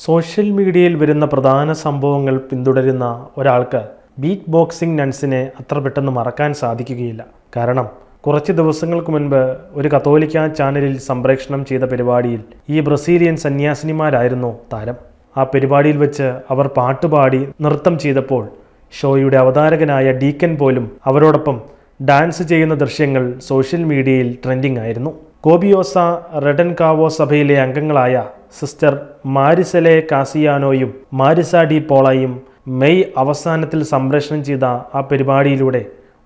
Social മീഡിയയിൽ വരുന്ന പ്രധാന സംഭവങ്ങൾ പിന്തുടരുന്ന ഒരാൾക്ക് ബീറ്റ് ബോക്സിംഗ് നൺസിനെ അത്ര പെട്ടെന്ന് മറക്കാൻ സാധിക്കുകയില്ല. കാരണം കുറച്ച് ദിവസങ്ങൾക്ക് മുൻപ് ഒരു കത്തോലിക്ക ചാനലിൽ സംപ്രേഷണം ചെയ്ത പരിപാടിയിൽ ഈ ബ്രസീലിയൻ സന്യാസിനിമാരായിരുന്നു താരം. ആ പരിപാടിയിൽ വെച്ച് അവർ പാട്ടുപാടി നൃത്തം ചെയ്തപ്പോൾ ഷോയുടെ അവതാരകനായ ഡീക്കൻ പോലും അവരോടൊപ്പം ഡാൻസ് ചെയ്യുന്ന ദൃശ്യങ്ങൾ സോഷ്യൽ മീഡിയയിൽ ട്രെൻഡിംഗ് ആയിരുന്നു. കോബിയോസ റെഡൻകാവോ സഭയിലെ അംഗങ്ങളായ സിസ്റ്റർ മാരിസലെ കാസിയാനോയും മാരിസ ഡി പോളയും മെയ് അവസാനത്തിൽ സംപ്രേഷണം ചെയ്ത ആ പരിപാടിയിലൂടെ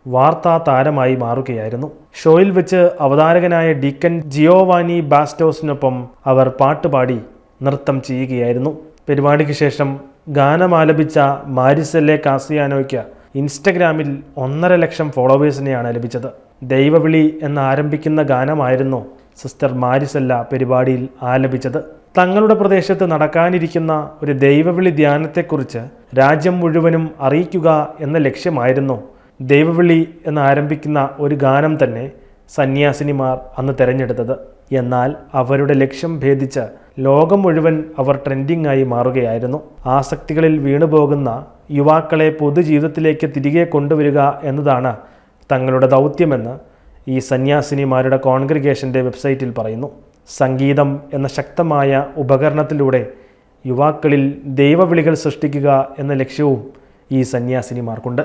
വാർത്താ താരമായി മാറുകയായിരുന്നു. ഷോയിൽ വെച്ച് അവതാരകനായ ഡീക്കൻ ജിയോവാനി ബാസ്റ്റോസിനൊപ്പം അവർ പാട്ടുപാടി നൃത്തം ചെയ്യുകയായിരുന്നു. പരിപാടിക്ക് ശേഷം ഗാനമാലപിച്ച മാരിസലെ കാസിയാനോയ്ക്ക് ഇൻസ്റ്റഗ്രാമിൽ 1.5 ലക്ഷം ഫോളോവേഴ്സിനെയാണ് ലഭിച്ചത്. ദൈവവിളി എന്നാരംഭിക്കുന്ന ഗാനമായിരുന്നു സിസ്റ്റർ മാരിസെല്ല പരിപാടിയിൽ ആലപിച്ചത്. തങ്ങളുടെ പ്രദേശത്ത് നടക്കാനിരിക്കുന്ന ഒരു ദൈവവിളി ധ്യാനത്തെക്കുറിച്ച് രാജ്യം മുഴുവനും അറിയിക്കുക എന്ന ലക്ഷ്യമായിരുന്നു ദൈവവിളി എന്നാരംഭിക്കുന്ന ഒരു ഗാനം തന്നെ സന്യാസിനിമാർ അന്ന് തിരഞ്ഞെടുത്തത്. എന്നാൽ അവരുടെ ലക്ഷ്യം ഭേദിച്ച് ലോകം മുഴുവൻ അവർ ട്രെൻഡിംഗ് ആയി മാറുകയായിരുന്നു. ആസക്തികളിൽ വീണുപോകുന്ന യുവാക്കളെ പൊതുജീവിതത്തിലേക്ക് തിരികെ കൊണ്ടുവരിക എന്നതാണ് തങ്ങളുടെ ദൗത്യമെന്ന് ഈ സന്യാസിനിമാരുടെ കോൺഗ്രിഗേഷൻ്റെ വെബ്സൈറ്റിൽ പറയുന്നു. സംഗീതം എന്ന ശക്തമായ ഉപകരണത്തിലൂടെ യുവാക്കളിൽ ദൈവവിളികൾ സൃഷ്ടിക്കുക എന്ന ലക്ഷ്യവും ഈ സന്യാസിനിമാർക്കുണ്ട്.